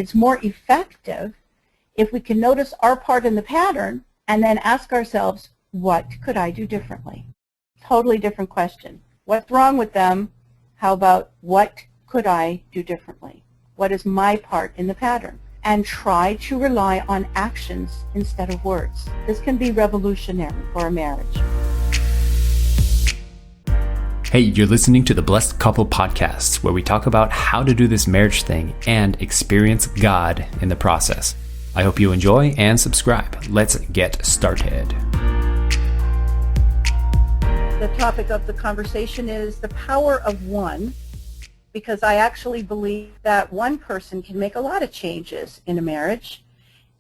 it's more effective if we can notice our part in the pattern and then ask ourselves, what could I do differently? Totally different question. What's wrong with them? How about what could I do differently? What is my part in the pattern? And try to rely on actions instead of words. This can be revolutionary for a marriage. Hey, you're listening to the Blessed Couple Podcast, where we talk about how to do this marriage thing and experience God in the process. I hope you enjoy and subscribe. Let's get started. The topic of the conversation is the power of one, because I actually believe that one person can make a lot of changes in a marriage,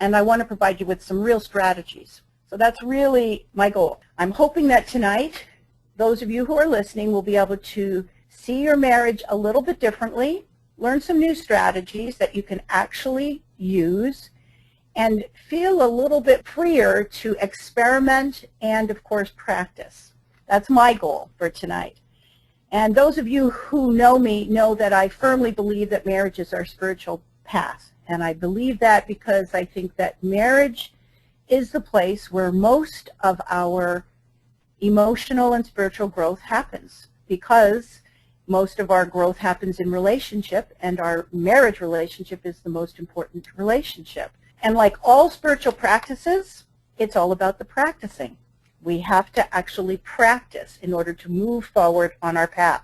and I want to provide you with some real strategies. So that's really my goal. I'm hoping that tonight, those of you who are listening will be able to see your marriage a little bit differently, learn some new strategies that you can actually use, and feel a little bit freer to experiment and, of course, practice. That's my goal for tonight. And those of you who know me know that I firmly believe that marriage is our spiritual path. And I believe that because I think that marriage is the place where most of our emotional and spiritual growth happens, because most of our growth happens in relationship, and our marriage relationship is the most important relationship. And like all spiritual practices, it's all about the practicing. We have to actually practice in order to move forward on our path.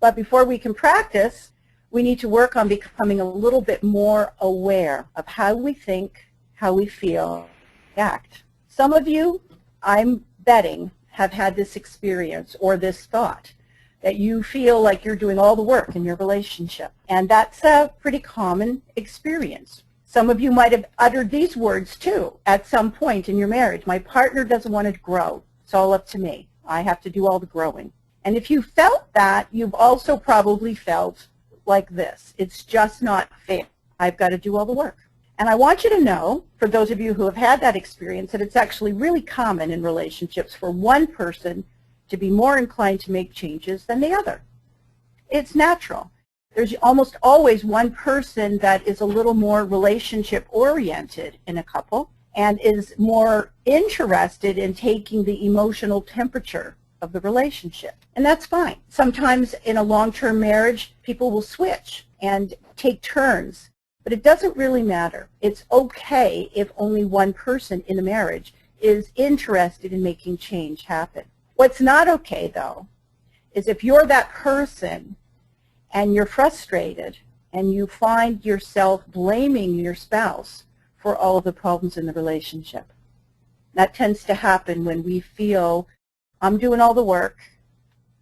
But before we can practice, we need to work on becoming a little bit more aware of how we think, how we feel, act. Some of you, I'm betting, have had this experience or this thought that you feel like you're doing all the work in your relationship. And that's a pretty common experience. Some of you might have uttered these words too at some point in your marriage. My partner doesn't want to grow. It's all up to me. I have to do all the growing. And if you felt that, you've also probably felt like this. It's just not fair. I've got to do all the work. And I want you to know, for those of you who have had that experience, that it's actually really common in relationships for one person to be more inclined to make changes than the other. It's natural. There's almost always one person that is a little more relationship-oriented in a couple and is more interested in taking the emotional temperature of the relationship. And that's fine. Sometimes in a long-term marriage, people will switch and take turns. But it doesn't really matter. It's okay if only one person in a marriage is interested in making change happen. What's not okay, though, is if you're that person and you're frustrated and you find yourself blaming your spouse for all of the problems in the relationship. That tends to happen when we feel, I'm doing all the work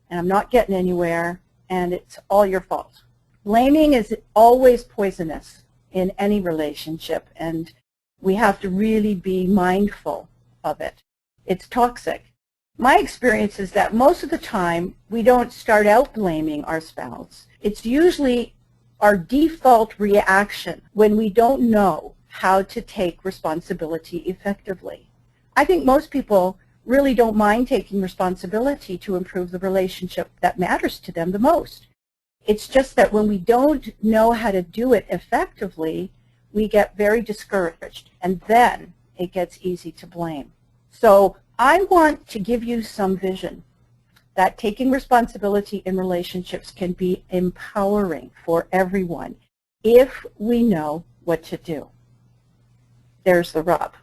and I'm not getting anywhere and it's all your fault. Blaming is always poisonous in any relationship, and we have to really be mindful of it. It's toxic. My experience is that most of the time we don't start out blaming our spouse. It's usually our default reaction when we don't know how to take responsibility effectively. I think most people really don't mind taking responsibility to improve the relationship that matters to them the most. It's just that when we don't know how to do it effectively, we get very discouraged, and then it gets easy to blame. So I want to give you some vision that taking responsibility in relationships can be empowering for everyone if we know what to do. There's the rub.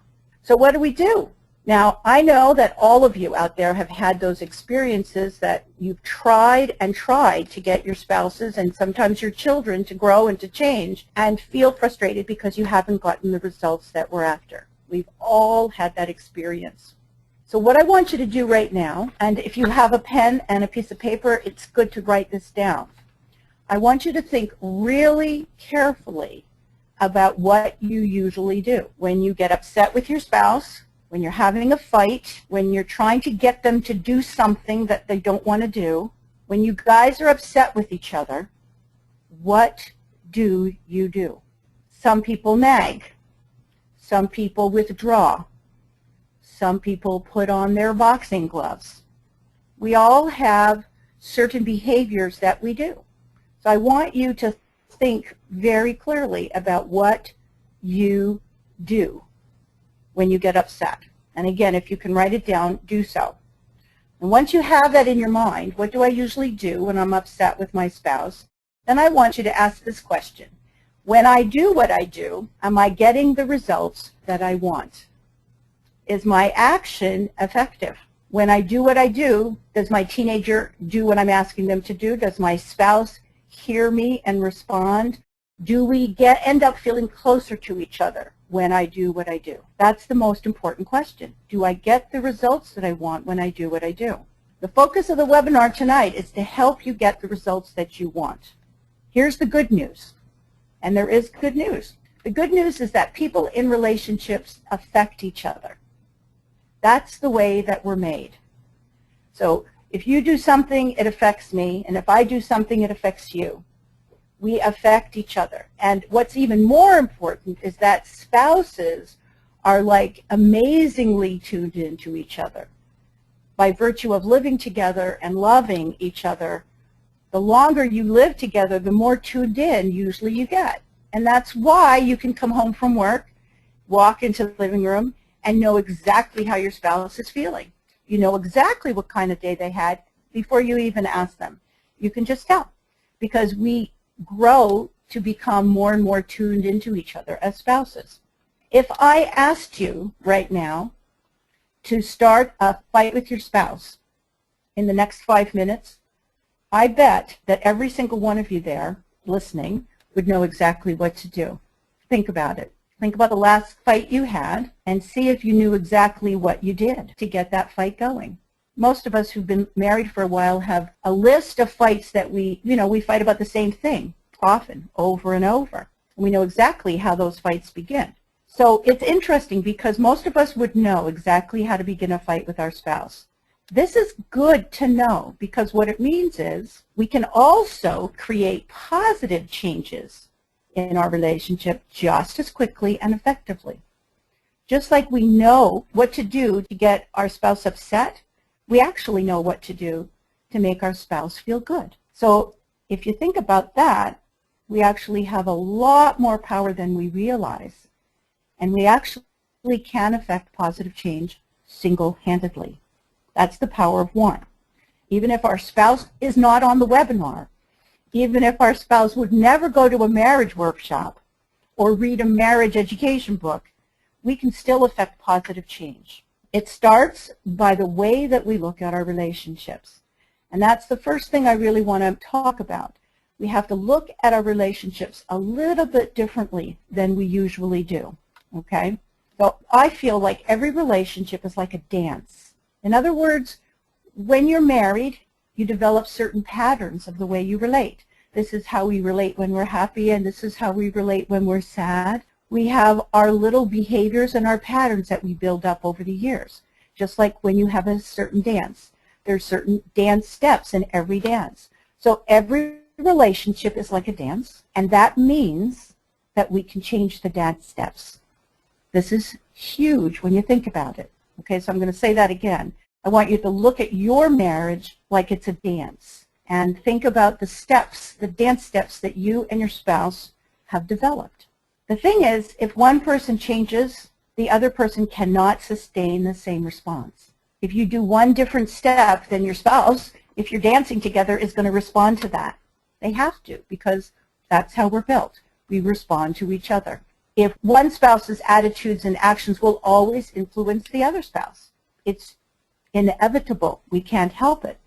So what do? Now, I know that all of you out there have had those experiences that you've tried and tried to get your spouses and sometimes your children to grow and to change and feel frustrated because you haven't gotten the results that we're after. We've all had that experience. So what I want you to do right now, and if you have a pen and a piece of paper, it's good to write this down. I want you to think really carefully about what you usually do when you get upset with your spouse, when you're having a fight, when you're trying to get them to do something that they don't want to do, when you guys are upset with each other. What do you do? Some people nag. Some people withdraw. Some people put on their boxing gloves. We all have certain behaviors that we do. So I want you to think very clearly about what you do when you get upset. And again, if you can write it down, do so. And once you have that in your mind, what do I usually do when I'm upset with my spouse? Then I want you to ask this question. When I do what I do, am I getting the results that I want? Is my action effective? When I do what I do, does my teenager do what I'm asking them to do? Does my spouse hear me and respond? Do we end up feeling closer to each other when I do what I do? That's the most important question. Do I get the results that I want when I do what I do? The focus of the webinar tonight is to help you get the results that you want. Here's the good news, and there is good news. The good news is that people in relationships affect each other. That's the way that we're made. So if you do something, it affects me, and if I do something, it affects you. We affect each other. And what's even more important is that spouses are like amazingly tuned into each other. By virtue of living together and loving each other, the longer you live together, the more tuned in usually you get. And that's why you can come home from work, walk into the living room, and know exactly how your spouse is feeling. You know exactly what kind of day they had before you even ask them. You can just tell, because we grow to become more and more tuned into each other as spouses. If I asked you right now to start a fight with your spouse in the next 5 minutes, I bet that every single one of you there listening would know exactly what to do. Think about it. Think about the last fight you had and see if you knew exactly what you did to get that fight going. Most of us who've been married for a while have a list of fights that we fight about the same thing often, over and over. We know exactly how those fights begin. So it's interesting because most of us would know exactly how to begin a fight with our spouse. This is good to know because what it means is we can also create positive changes in our relationship just as quickly and effectively. Just like we know what to do to get our spouse upset, we actually know what to do to make our spouse feel good. So if you think about that, we actually have a lot more power than we realize, and we actually can affect positive change single-handedly. That's the power of one. Even if our spouse is not on the webinar, even if our spouse would never go to a marriage workshop or read a marriage education book, we can still affect positive change. It starts by the way that we look at our relationships. And that's the first thing I really want to talk about. We have to look at our relationships a little bit differently than we usually do. Okay? So I feel like every relationship is like a dance. In other words, when you're married, you develop certain patterns of the way you relate. This is how we relate when we're happy, and this is how we relate when we're sad. We have our little behaviors and our patterns that we build up over the years. Just like when you have a certain dance. There's certain dance steps in every dance. So every relationship is like a dance, and that means that we can change the dance steps. This is huge when you think about it. Okay, so I'm going to say that again. I want you to look at your marriage like it's a dance and think about the steps, the dance steps that you and your spouse have developed. The thing is, if one person changes, the other person cannot sustain the same response. If you do one different step than your spouse, if you're dancing together, is going to respond to that. They have to, because that's how we're built. We respond to each other. If one spouse's attitudes and actions will always influence the other spouse. It's inevitable. We can't help it.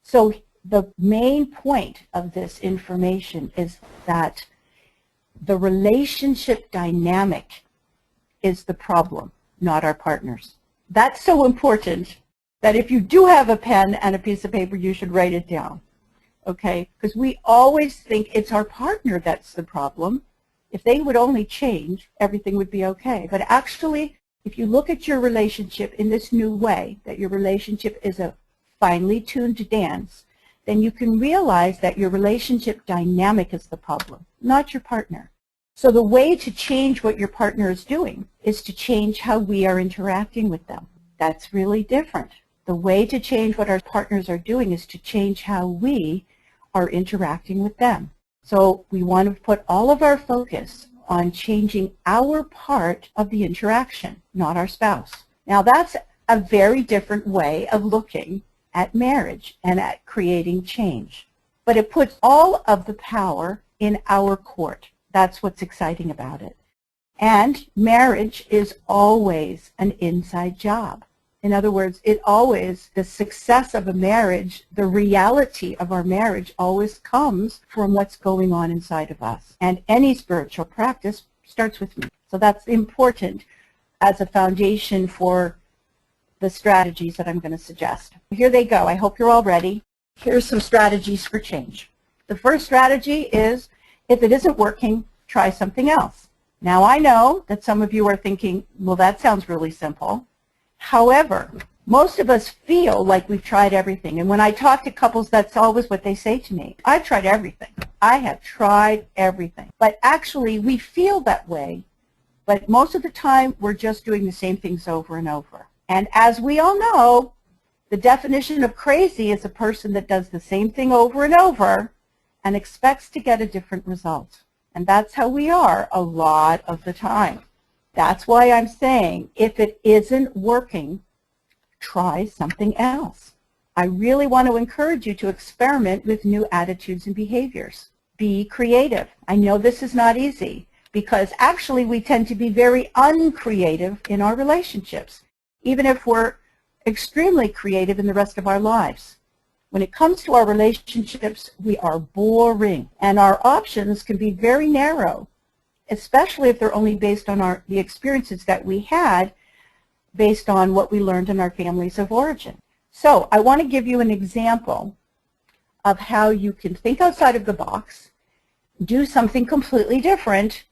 So the main point of this information is that the relationship dynamic is the problem, not our partners. That's so important that if you do have a pen and a piece of paper, you should write it down. Okay? Because we always think it's our partner that's the problem. If they would only change, everything would be okay. But actually, if you look at your relationship in this new way, that your relationship is a finely tuned dance, then you can realize that your relationship dynamic is the problem, not your partner. So the way to change what your partner is doing is to change how we are interacting with them. That's really different. The way to change what our partners are doing is to change how we are interacting with them. So we want to put all of our focus on changing our part of the interaction, not our spouse. Now that's a very different way of looking at marriage and at creating change. But it puts all of the power in our court. That's what's exciting about it. And marriage is always an inside job. In other words, the success of a marriage, the reality of our marriage always comes from what's going on inside of us. And any spiritual practice starts with me. So that's important as a foundation for the strategies that I'm going to suggest. Here they go. I hope you're all ready. Here's some strategies for change. The first strategy is, if it isn't working, try something else. Now I know that some of you are thinking, well, that sounds really simple. However, most of us feel like we've tried everything. And when I talk to couples, that's always what they say to me. I've tried everything. I have tried everything. But actually, we feel that way. But most of the time, we're just doing the same things over and over. And as we all know, the definition of crazy is a person that does the same thing over and over and expects to get a different result. And that's how we are a lot of the time. That's why I'm saying, if it isn't working, try something else. I really want to encourage you to experiment with new attitudes and behaviors. Be creative. I know this is not easy because actually we tend to be very uncreative in our relationships, even if we're extremely creative in the rest of our lives. When it comes to our relationships, we are boring, and our options can be very narrow, especially if they're only based on the experiences that we had based on what we learned in our families of origin. So I want to give you an example of how you can think outside of the box, do something completely different,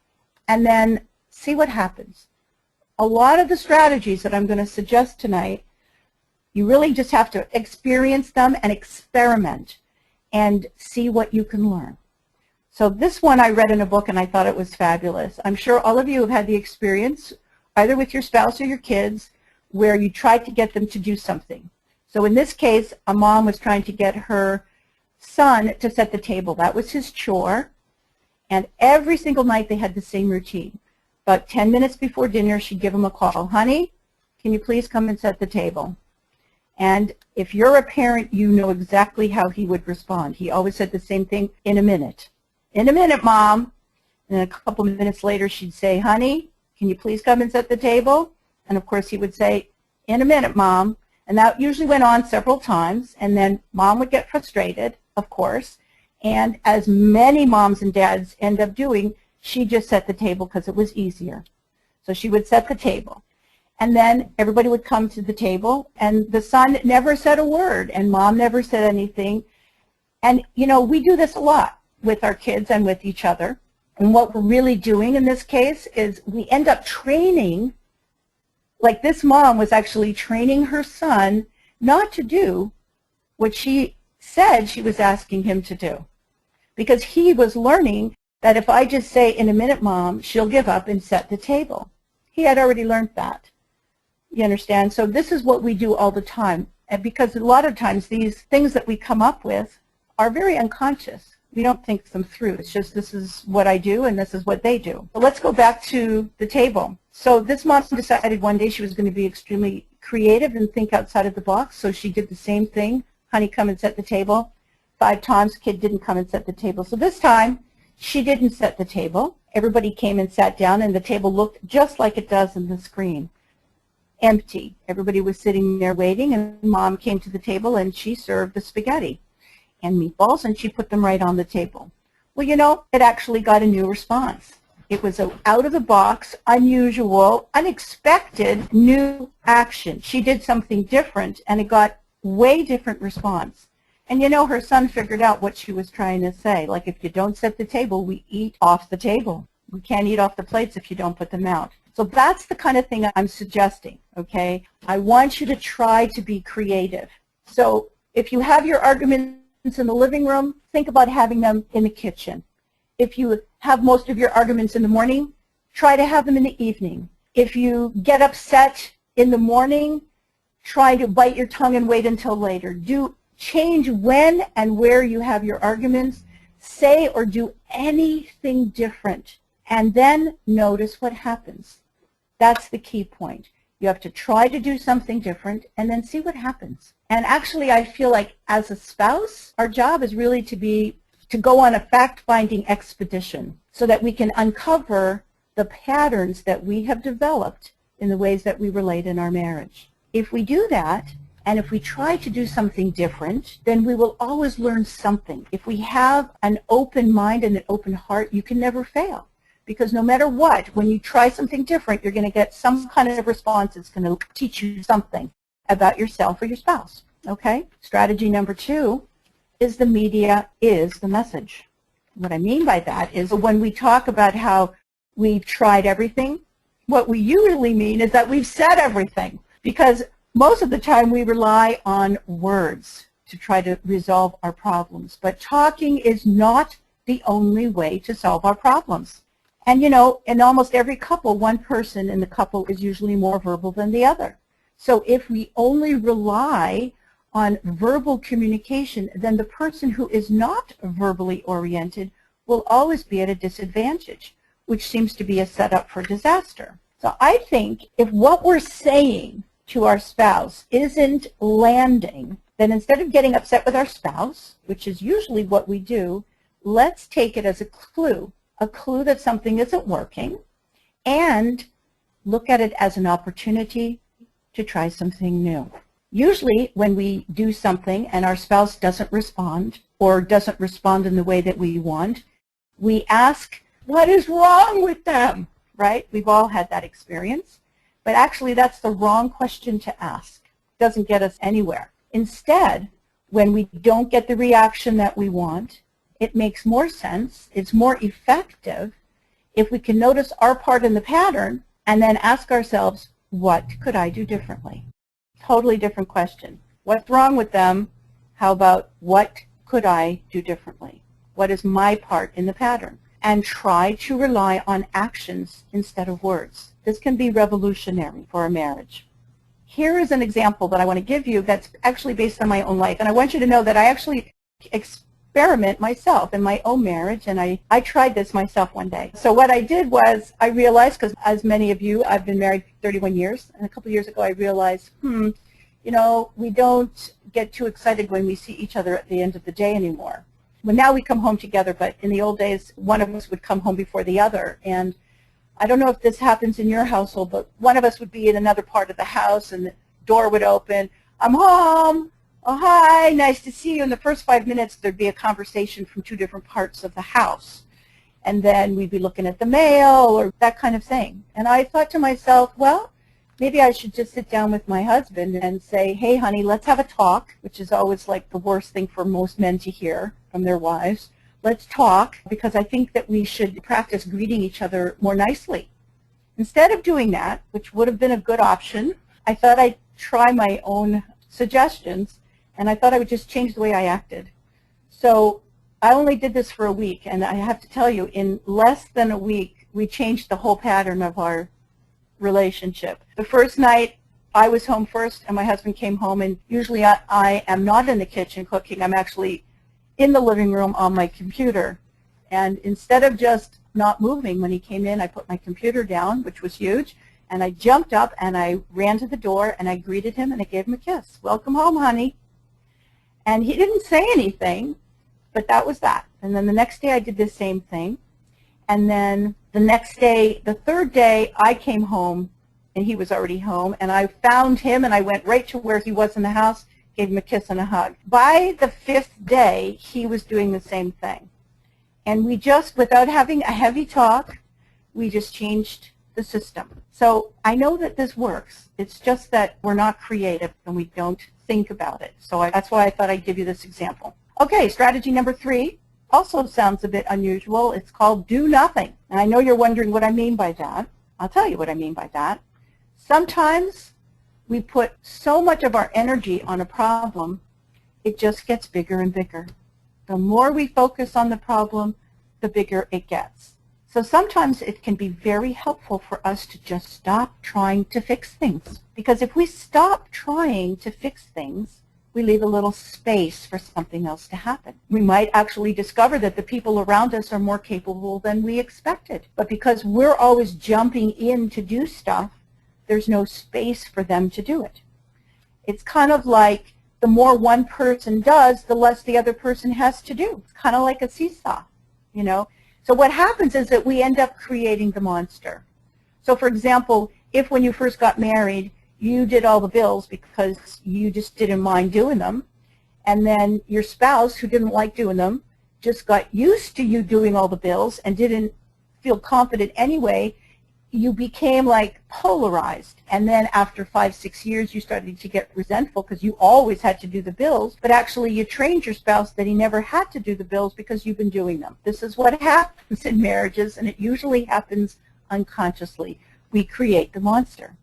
and then see what happens. A lot of the strategies that I'm going to suggest tonight, you really just have to experience them and experiment and see what you can learn. So this one I read in a book and I thought it was fabulous. I'm sure all of you have had the experience, either with your spouse or your kids, where you tried to get them to do something. So in this case, a mom was trying to get her son to set the table. That was his chore. And every single night they had the same routine. About 10 minutes before dinner, she'd give him a call. Honey, can you please come and set the table? And if you're a parent, you know exactly how he would respond. He always said the same thing, in a minute. In a minute, Mom. And a couple of minutes later, she'd say, honey, can you please come and set the table? And of course, he would say, in a minute, Mom. And that usually went on several times. And then Mom would get frustrated, of course. And as many moms and dads end up doing, she just set the table because it was easier. So she would set the table. And then everybody would come to the table, and the son never said a word, and Mom never said anything. And, you know, we do this a lot with our kids and with each other. And what we're really doing in this case is we end up training, like this mom was actually training her son not to do what she said she was asking him to do. Because he was learning that if I just say, in a minute, Mom, she'll give up and set the table. He had already learned that. You understand? So this is what we do all the time. And because a lot of times these things that we come up with are very unconscious. We don't think them through. It's just, this is what I do and this is what they do. So let's go back to the table. So this mom decided one day she was going to be extremely creative and think outside of the box. So she did the same thing. Honey, come and set the table. 5 times, kid didn't come and set the table. So this time, she didn't set the table. Everybody came and sat down, and the table looked just like it does in the screen. Empty. Everybody was sitting there waiting, and Mom came to the table, and she served the spaghetti and meatballs, and she put them right on the table. Well, you know, it actually got a new response. It was an out-of-the-box, unusual, unexpected new action. She did something different, and it got way different response. And you know, her son figured out what she was trying to say. Like, if you don't set the table, we eat off the table. We can't eat off the plates if you don't put them out. So that's the kind of thing I'm suggesting, okay? I want you to try to be creative. So if you have your arguments in the living room, think about having them in the kitchen. If you have most of your arguments in the morning, try to have them in the evening. If you get upset in the morning, try to bite your tongue and wait until later. Change when and where you have your arguments. say or do anything different, and then notice what happens. That's the key point. You have to try to do something different and then see what happens. And actually, I feel like as a spouse, our job is really to go on a fact-finding expedition so that we can uncover the patterns that we have developed in the ways that we relate in our marriage. If we do that, and if we try to do something different, then we will always learn something. If we have an open mind and an open heart, you can never fail. Because no matter what, when you try something different, you're going to get some kind of response that's going to teach you something about yourself or your spouse. Okay? Strategy number 2 is the media is the message. What I mean by that is when we talk about how we've tried everything, what we usually mean is that we've said everything. Because most of the time we rely on words to try to resolve our problems. But talking is not the only way to solve our problems. And you know, in almost every couple, one person in the couple is usually more verbal than the other. So if we only rely on verbal communication, then the person who is not verbally oriented will always be at a disadvantage, which seems to be a setup for disaster. So I think if what we're saying to our spouse isn't landing, then instead of getting upset with our spouse, which is usually what we do, let's take it as a clue that something isn't working, and look at it as an opportunity to try something new. Usually when we do something and our spouse doesn't respond or doesn't respond in the way that we want, we ask, what is wrong with them? Right? We've all had that experience. But actually that's the wrong question to ask. It doesn't get us anywhere. Instead, when we don't get the reaction that we want, it makes more sense, it's more effective if we can notice our part in the pattern and then ask ourselves, what could I do differently? Totally different question. What's wrong with them? How about what could I do differently? What is my part in the pattern? And try to rely on actions instead of words. This can be revolutionary for a marriage. Here is an example that I want to give you that's actually based on my own life. And I want you to know that I actually experiment myself in my own marriage, and I tried this myself one day. So what I did was I realized, because as many of you, I've been married 31 years, and a couple of years ago I realized, you know, we don't get too excited when we see each other at the end of the day anymore. Well, now we come home together, but in the old days, one of us would come home before the other. And I don't know if this happens in your household, but one of us would be in another part of the house, and the door would open. I'm home. Oh, hi, nice to see you. In the first 5 minutes, there'd be a conversation from 2 different parts of the house. And then we'd be looking at the mail or that kind of thing. And I thought to myself, well, maybe I should just sit down with my husband and say, hey, honey, let's have a talk, which is always like the worst thing for most men to hear from their wives. Let's talk, because I think that we should practice greeting each other more nicely. Instead of doing that, which would have been a good option, I thought I'd try my own suggestions, and I thought I would just change the way I acted. So I only did this for a week, and I have to tell you, in less than a week, we changed the whole pattern of our relationship. The first night, I was home first, and my husband came home, and usually I am not in the kitchen cooking. I'm actually in the living room on my computer. And instead of just not moving when he came in, I put my computer down, which was huge, and I jumped up and I ran to the door and I greeted him and I gave him a kiss. Welcome home, honey. And he didn't say anything, but that was that. And then the next day I did the same thing. And then the next day, the third day, I came home and he was already home, and I found him and I went right to where he was in the house, gave him a kiss and a hug. By the 5th day, he was doing the same thing. And we just, without having a heavy talk, we just changed the system. So I know that this works. It's just that we're not creative and we don't think about it. So that's why I thought I'd give you this example. Okay, strategy number 3 also sounds a bit unusual. It's called do nothing. And I know you're wondering what I mean by that. I'll tell you what I mean by that. Sometimes we put so much of our energy on a problem, it just gets bigger and bigger. The more we focus on the problem, the bigger it gets. So sometimes it can be very helpful for us to just stop trying to fix things. Because if we stop trying to fix things, we leave a little space for something else to happen. We might actually discover that the people around us are more capable than we expected. But because we're always jumping in to do stuff, there's no space for them to do it. It's kind of like the more one person does, the less the other person has to do. It's kind of like a seesaw, you know. So what happens is that we end up creating the monster. So for example, if when you first got married, you did all the bills because you just didn't mind doing them, and then your spouse, who didn't like doing them, just got used to you doing all the bills and didn't feel confident anyway, you became like polarized. And then after 5-6 years, you started to get resentful because you always had to do the bills, but actually you trained your spouse that he never had to do the bills because you've been doing them. This is what happens in marriages, and it usually happens unconsciously. We create the monster.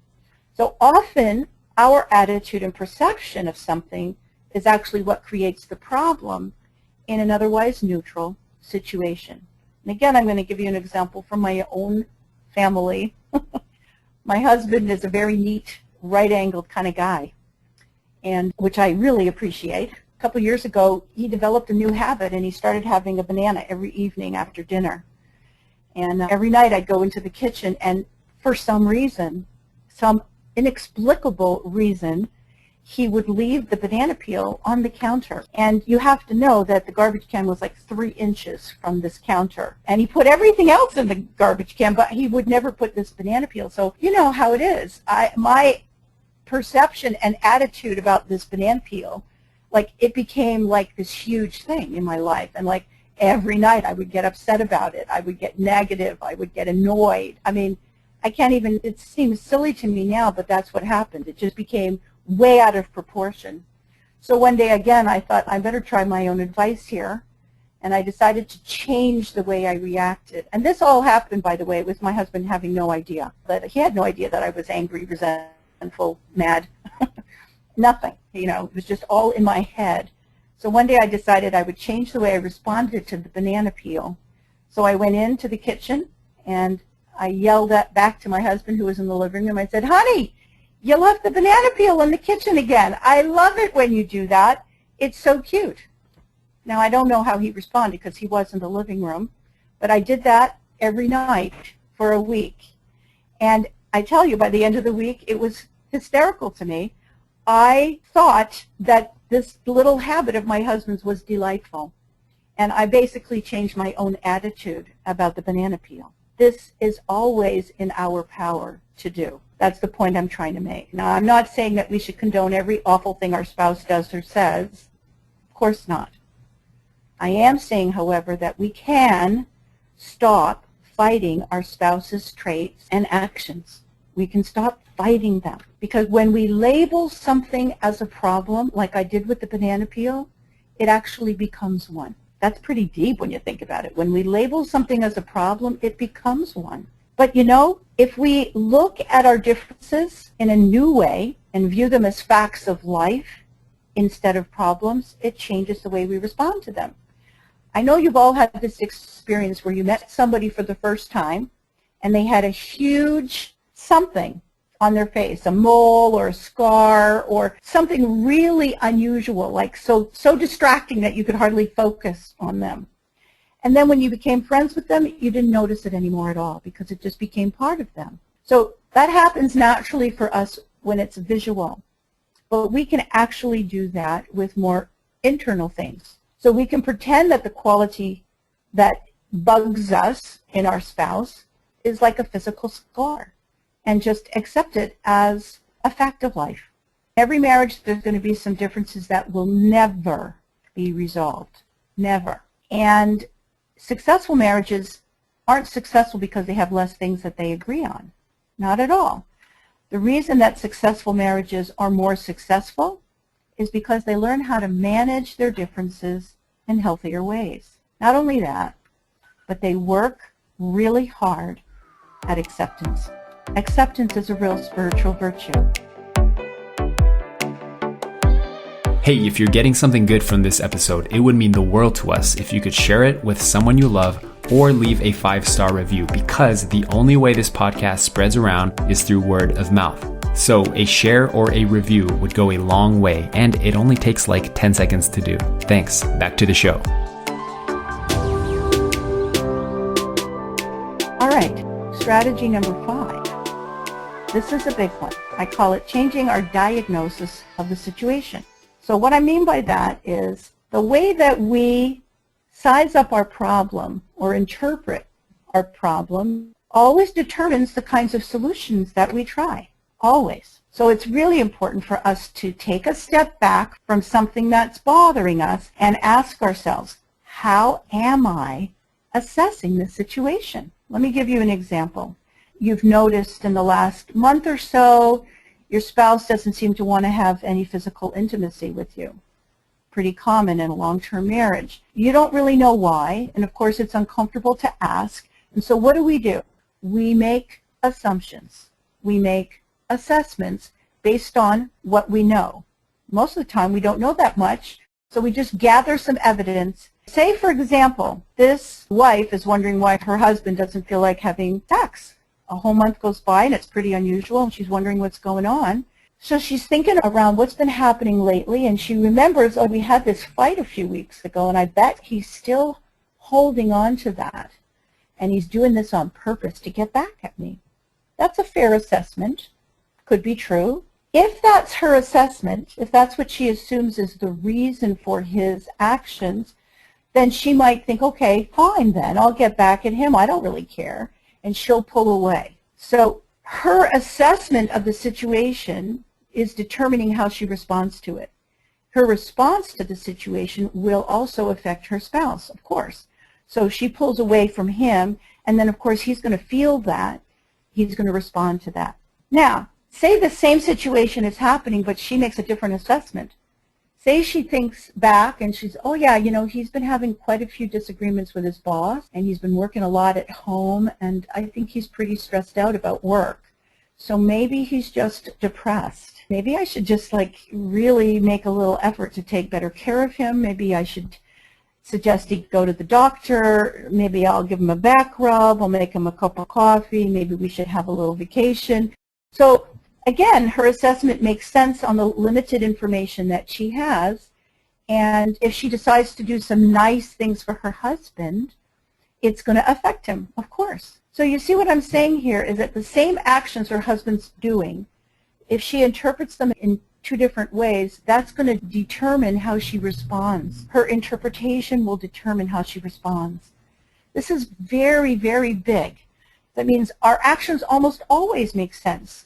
So often, our attitude and perception of something is actually what creates the problem in an otherwise neutral situation. And again, I'm going to give you an example from my own family. My husband is a very neat, right-angled kind of guy, and which I really appreciate. A couple years ago, he developed a new habit, and he started having a banana every evening after dinner. And every night I'd go into the kitchen, and for some reason, some inexplicable reason, he would leave the banana peel on the counter. And you have to know that the garbage can was like 3 inches from this counter. And he put everything else in the garbage can, but he would never put this banana peel. So you know how it is. My perception and attitude about this banana peel, like it became like this huge thing in my life. And like every night I would get upset about it. I would get negative. I would get annoyed. I mean, I can't even, it seems silly to me now, but that's what happened. It just became way out of proportion. So one day again, I thought I better try my own advice here, and I decided to change the way I reacted. And this all happened, by the way, with my husband having no idea. But he had no idea that I was angry, resentful, mad, nothing. You know, it was just all in my head. So one day I decided I would change the way I responded to the banana peel. So I went into the kitchen, and I yelled back to my husband, who was in the living room. I said, "Honey, you left the banana peel in the kitchen again. I love it when you do that. It's so cute." Now, I don't know how he responded because he was in the living room, but I did that every night for a week. And I tell you, by the end of the week, it was hysterical to me. I thought that this little habit of my husband's was delightful. And I basically changed my own attitude about the banana peel. This is always in our power to do. That's the point I'm trying to make. Now, I'm not saying that we should condone every awful thing our spouse does or says. Of course not. I am saying, however, that we can stop fighting our spouse's traits and actions. We can stop fighting them. Because when we label something as a problem, like I did with the banana peel, it actually becomes one. That's pretty deep when you think about it. When we label something as a problem, it becomes one. But you know, if we look at our differences in a new way and view them as facts of life instead of problems, it changes the way we respond to them. I know you've all had this experience where you met somebody for the first time and they had a huge something on their face, a mole or a scar or something really unusual, like so distracting that you could hardly focus on them. And then when you became friends with them, you didn't notice it anymore at all because it just became part of them. So that happens naturally for us when it's visual. But we can actually do that with more internal things. So we can pretend that the quality that bugs us in our spouse is like a physical scar and just accept it as a fact of life. Every marriage, there's going to be some differences that will never be resolved. Never. And successful marriages aren't successful because they have less things that they agree on. Not at all. The reason that successful marriages are more successful is because they learn how to manage their differences in healthier ways. Not only that, but they work really hard at acceptance. Acceptance is a real spiritual virtue. Hey, if you're getting something good from this episode, it would mean the world to us if you could share it with someone you love or leave a 5-star review, because the only way this podcast spreads around is through word of mouth. So a share or a review would go a long way, and it only takes like 10 seconds to do. Thanks. Back to the show. All right, strategy number 5. This is a big one. I call it changing our diagnosis of the situation. So what I mean by that is the way that we size up our problem or interpret our problem always determines the kinds of solutions that we try, always. So it's really important for us to take a step back from something that's bothering us and ask ourselves, how am I assessing the situation? Let me give you an example. You've noticed in the last month or so, your spouse doesn't seem to want to have any physical intimacy with you. Pretty common in a long-term marriage. You don't really know why, and of course it's uncomfortable to ask. And so what do? We make assumptions. We make assessments based on what we know. Most of the time we don't know that much, so we just gather some evidence. Say, for example, this wife is wondering why her husband doesn't feel like having sex. A whole month goes by and it's pretty unusual, and she's wondering what's going on. So she's thinking around what's been happening lately, and she remembers, oh, we had this fight a few weeks ago, and I bet he's still holding on to that, and he's doing this on purpose to get back at me. That's a fair assessment. Could be true. If that's her assessment, if that's what she assumes is the reason for his actions, then she might think, okay, fine then, I'll get back at him, I don't really care, and she'll pull away. So her assessment of the situation is determining how she responds to it. Her response to the situation will also affect her spouse, of course. So she pulls away from him, and then of course he's going to feel that. He's going to respond to that. Now, say the same situation is happening, but she makes a different assessment. Say she thinks back and she's, oh yeah, he's been having quite a few disagreements with his boss, and he's been working a lot at home, and I think he's pretty stressed out about work. So maybe he's just depressed. Maybe I should just really make a little effort to take better care of him. Maybe I should suggest he go to the doctor. Maybe I'll give him a back rub. I'll make him a cup of coffee. Maybe we should have a little vacation. So again, her assessment makes sense on the limited information that she has, and if she decides to do some nice things for her husband, it's going to affect him, of course. So you see what I'm saying here is that the same actions her husband's doing, if she interprets them in two different ways, that's going to determine how she responds. Her interpretation will determine how she responds. This is very, very big. That means our actions almost always make sense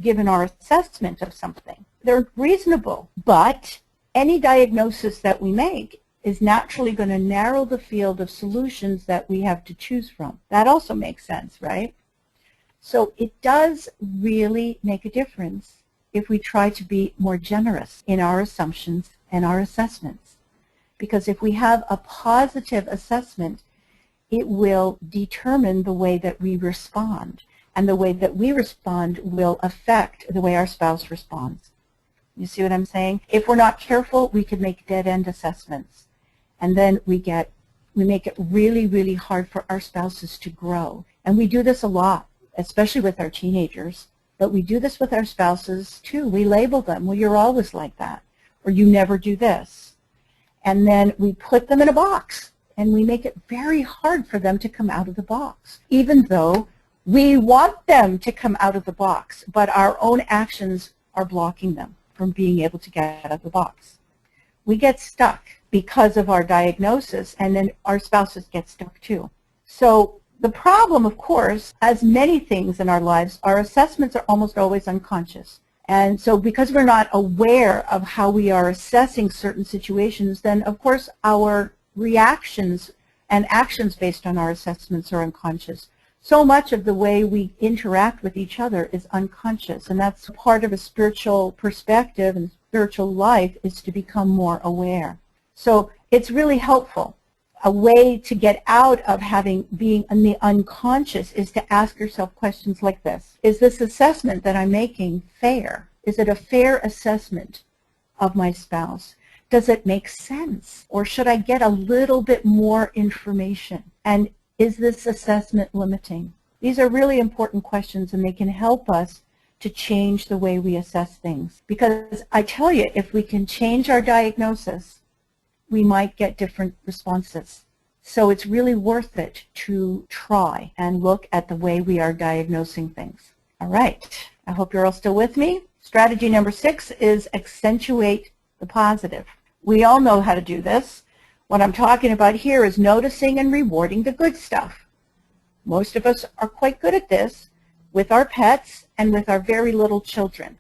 given our assessment of something. They're reasonable, but any diagnosis that we make is naturally going to narrow the field of solutions that we have to choose from. That also makes sense, right? So it does really make a difference if we try to be more generous in our assumptions and our assessments. Because if we have a positive assessment, it will determine the way that we respond. And the way that we respond will affect the way our spouse responds. You see what I'm saying? If we're not careful, we could make dead-end assessments. And then we make it really, really hard for our spouses to grow. And we do this a lot, especially with our teenagers. But we do this with our spouses too. We label them. Well, you're always like that. Or you never do this. And then we put them in a box. And we make it very hard for them to come out of the box. Even though we want them to come out of the box, but our own actions are blocking them from being able to get out of the box. We get stuck because of our diagnosis, and then our spouses get stuck too. So the problem, of course, as many things in our lives, our assessments are almost always unconscious. And so because we're not aware of how we are assessing certain situations, then of course our reactions and actions based on our assessments are unconscious. So much of the way we interact with each other is unconscious, and that's part of a spiritual perspective and spiritual life, is to become more aware. So it's really helpful. A way to get out of being in the unconscious is to ask yourself questions like this. Is this assessment that I'm making fair? Is it a fair assessment of my spouse? Does it make sense? Or should I get a little bit more information? And is this assessment limiting? These are really important questions, and they can help us to change the way we assess things. Because I tell you, if we can change our diagnosis, we might get different responses. So it's really worth it to try and look at the way we are diagnosing things. All right, I hope you're all still with me. Strategy number 6 is accentuate the positive. We all know how to do this. What I'm talking about here is noticing and rewarding the good stuff. Most of us are quite good at this with our pets and with our very little children.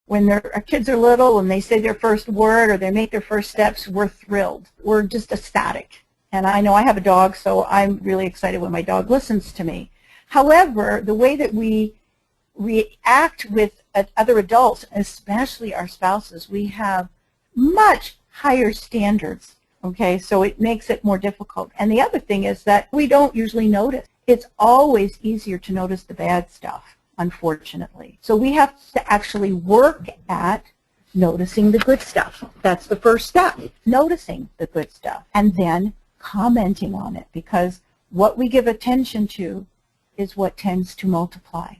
When our kids are little and they say their first word or they make their first steps, we're thrilled. We're just ecstatic. And I know I have a dog, so I'm really excited when my dog listens to me. However, the way that we react with other adults, especially our spouses, we have much higher standards. Okay, so it makes it more difficult. And the other thing is that we don't usually notice. It's always easier to notice the bad stuff, unfortunately. So we have to actually work at noticing the good stuff. That's the first step, noticing the good stuff, and then commenting on it, because what we give attention to is what tends to multiply.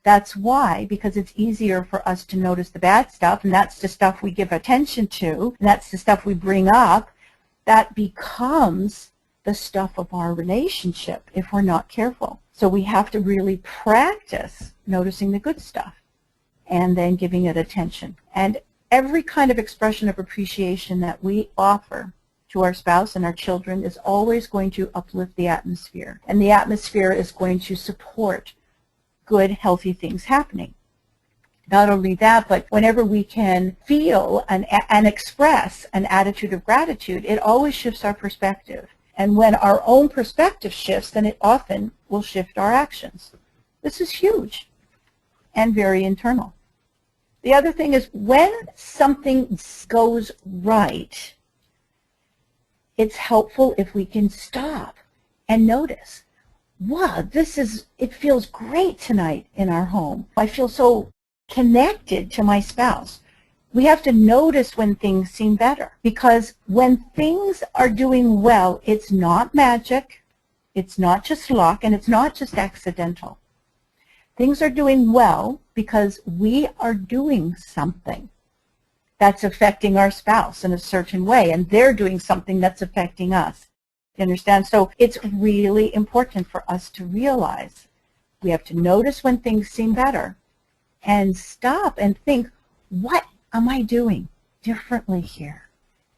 That's why, because it's easier for us to notice the bad stuff, and that's the stuff we give attention to, and that's the stuff we bring up, that becomes the stuff of our relationship if we're not careful. So we have to really practice noticing the good stuff and then giving it attention. And every kind of expression of appreciation that we offer to our spouse and our children is always going to uplift the atmosphere. And the atmosphere is going to support good, healthy things happening. Not only that, but whenever we can feel and express an attitude of gratitude, it always shifts our perspective. And when our own perspective shifts, then it often will shift our actions. This is huge and very internal. The other thing is, when something goes right, it's helpful if we can stop and notice, wow, it feels great tonight in our home. I feel so connected to my spouse. We have to notice when things seem better, because when things are doing well, it's not magic, it's not just luck, and it's not just accidental. Things are doing well because we are doing something that's affecting our spouse in a certain way, and they're doing something that's affecting us. You understand? So it's really important for us to realize we have to notice when things seem better and stop and think, what am I doing differently here?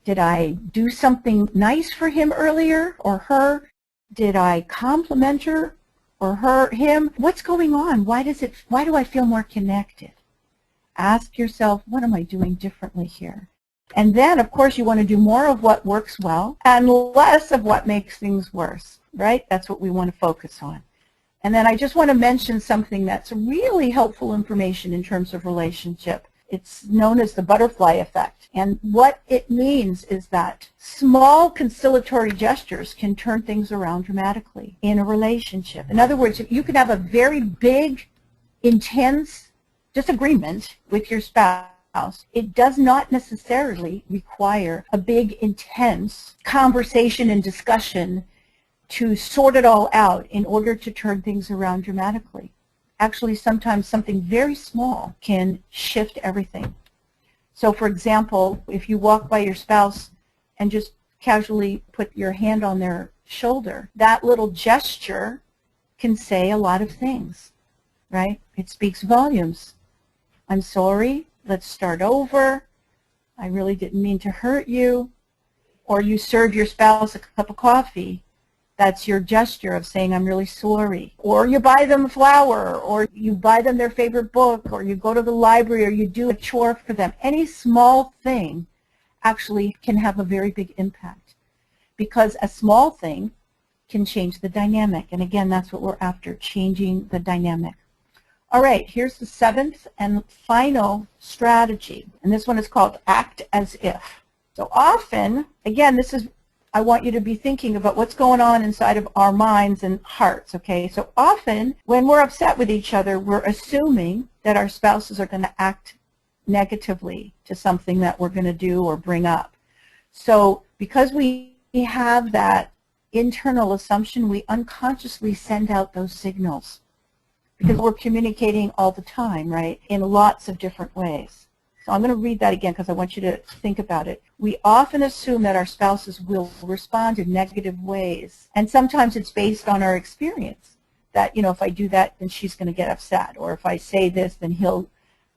Did I do something nice for him earlier or her? Did I compliment her or him? What's going on? Why do I feel more connected? Ask yourself, what am I doing differently here? And then, of course, you want to do more of what works well and less of what makes things worse, right? That's what we want to focus on. And then I just want to mention something that's really helpful information in terms of relationship. It's known as the butterfly effect. And what it means is that small conciliatory gestures can turn things around dramatically in a relationship. In other words, you can have a very big, intense disagreement with your spouse. It does not necessarily require a big, intense conversation and discussion to sort it all out in order to turn things around dramatically. Actually, sometimes something very small can shift everything. So, for example, if you walk by your spouse and just casually put your hand on their shoulder, that little gesture can say a lot of things, right? It speaks volumes. I'm sorry, let's start over. I really didn't mean to hurt you. Or you serve your spouse a cup of coffee. That's your gesture of saying, I'm really sorry. Or you buy them a flower, or you buy them their favorite book, or you go to the library, or you do a chore for them. Any small thing actually can have a very big impact, because a small thing can change the dynamic. And again, that's what we're after, changing the dynamic. All right, here's the 7th and final strategy. And this one is called act as if. So often, again, I want you to be thinking about what's going on inside of our minds and hearts, okay? So often, when we're upset with each other, we're assuming that our spouses are going to act negatively to something that we're going to do or bring up. So because we have that internal assumption, we unconsciously send out those signals. because we're communicating all the time, right, in lots of different ways. So I'm going to read that again because I want you to think about it. We often assume that our spouses will respond in negative ways, and sometimes it's based on our experience that, you know, if I do that, then she's going to get upset, or if I say this, then he'll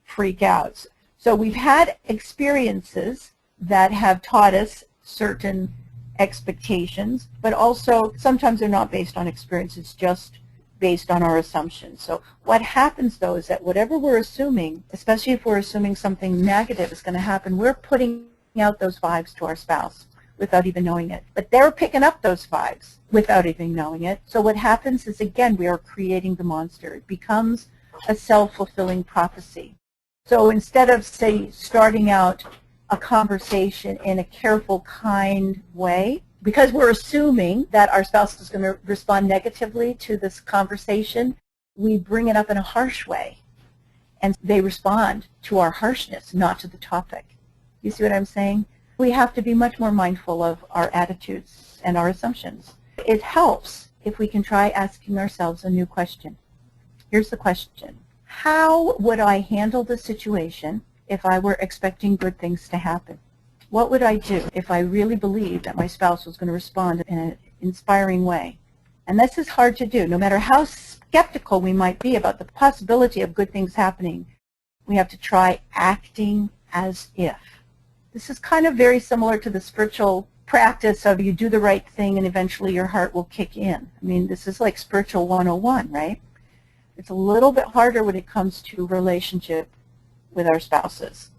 freak out. So we've had experiences that have taught us certain expectations, but also sometimes they're not based on experience, it's just based on our assumptions. So what happens though is that whatever we're assuming, especially if we're assuming something negative is going to happen, we're putting out those vibes to our spouse without even knowing it. But they're picking up those vibes without even knowing it. So what happens is, again, we are creating the monster. It becomes a self-fulfilling prophecy. So instead of, say, starting out a conversation in a careful, kind way, because we're assuming that our spouse is going to respond negatively to this conversation, we bring it up in a harsh way. And they respond to our harshness, not to the topic. You see what I'm saying? We have to be much more mindful of our attitudes and our assumptions. It helps if we can try asking ourselves a new question. Here's the question. How would I handle the situation if I were expecting good things to happen? What would I do if I really believed that my spouse was going to respond in an inspiring way? And this is hard to do. No matter how skeptical we might be about the possibility of good things happening, we have to try acting as if. This is kind of very similar to the spiritual practice of you do the right thing and eventually your heart will kick in. I mean, this is like spiritual 101, right? It's a little bit harder when it comes to relationship with our spouses,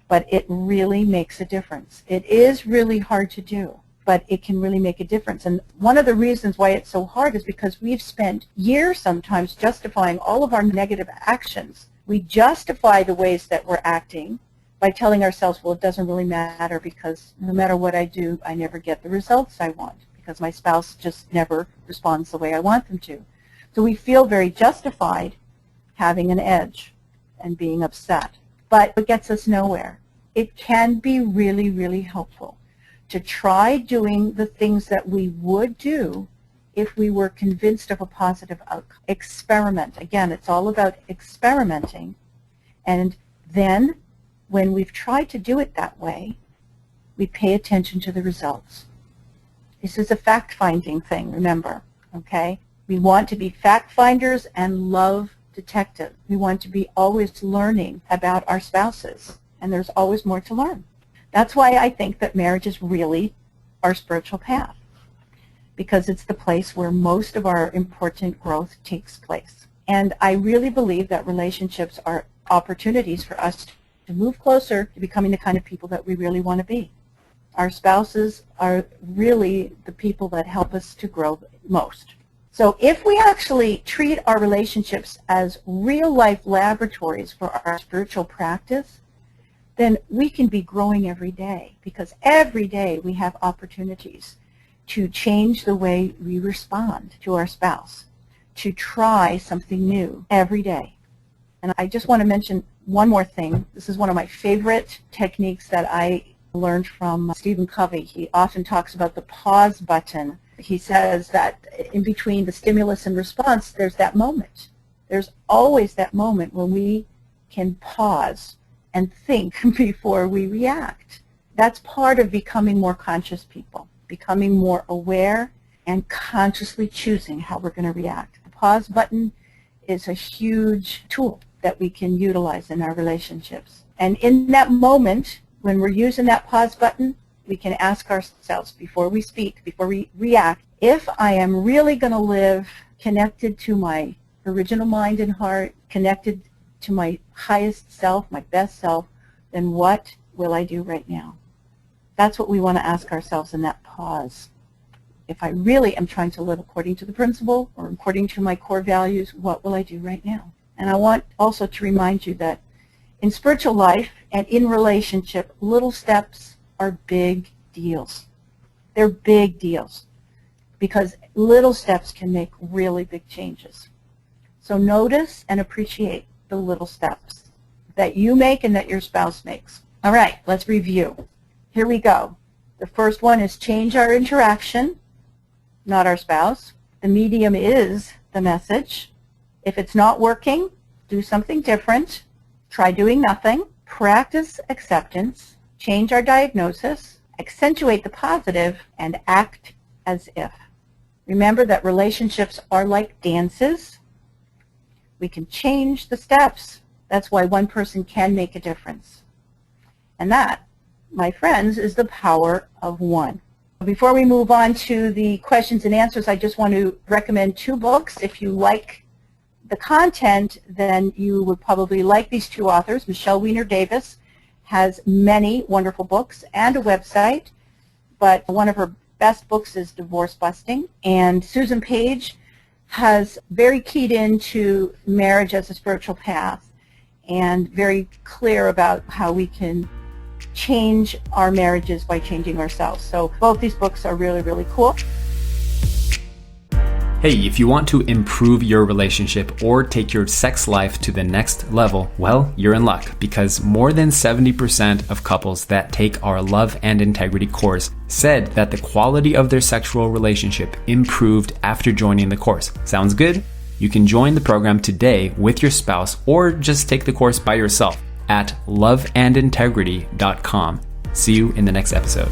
but it really makes a difference. It is really hard to do, but it can really make a difference. And one of the reasons why it's so hard is because we've spent years sometimes justifying all of our negative actions. We justify the ways that we're acting by telling ourselves, well, it doesn't really matter because no matter what I do, I never get the results I want because my spouse just never responds the way I want them to. So we feel very justified having an edge and being upset. But it gets us nowhere. It can be really, really helpful to try doing the things that we would do if we were convinced of a positive outcome. Experiment. Again, it's all about experimenting. And then when we've tried to do it that way, we pay attention to the results. This is a fact-finding thing, remember, okay? We want to be fact-finders and love detectives. We want to be always learning about our spouses, and there's always more to learn. That's why I think that marriage is really our spiritual path, because it's the place where most of our important growth takes place. And I really believe that relationships are opportunities for us to move closer to becoming the kind of people that we really want to be. Our spouses are really the people that help us to grow most. So if we actually treat our relationships as real-life laboratories for our spiritual practice, then we can be growing every day, because every day we have opportunities to change the way we respond to our spouse, to try something new every day. And I just want to mention one more thing. This is one of my favorite techniques that I learned from Stephen Covey. He often talks about the pause button. He says that in between the stimulus and response, there's that moment. There's always that moment when we can pause and think before we react. That's part of becoming more conscious people, becoming more aware and consciously choosing how we're going to react. The pause button is a huge tool that we can utilize in our relationships. And in that moment, when we're using that pause button, we can ask ourselves before we speak, before we react, if I am really going to live connected to my original mind and heart, connected to my highest self, my best self, then what will I do right now? That's what we want to ask ourselves in that pause. If I really am trying to live according to the principle or according to my core values, what will I do right now? And I want also to remind you that in spiritual life and in relationship, little steps are big deals. They're big deals because little steps can make really big changes. So notice and appreciate the little steps that you make and that your spouse makes. All right, let's review. Here we go. The first one is change our interaction, not our spouse. The medium is the message. If it's not working, do something different. Try doing nothing. Practice acceptance. Change our diagnosis. Accentuate the positive and act as if. Remember that relationships are like dances. We can change the steps. That's why one person can make a difference. And that, my friends, is the power of one. Before we move on to the questions and answers, I just want to recommend 2 books. If you like the content, then you would probably like these 2 authors. Michelle Weiner Davis has many wonderful books and a website, but one of her best books is Divorce Busting. And Susan Page has very keyed into marriage as a spiritual path and very clear about how we can change our marriages by changing ourselves. So both these books are really, really cool. Hey, if you want to improve your relationship or take your sex life to the next level, well, you're in luck, because more than 70% of couples that take our Love and Integrity course said that the quality of their sexual relationship improved after joining the course. Sounds good? You can join the program today with your spouse or just take the course by yourself at loveandintegrity.com. See you in the next episode.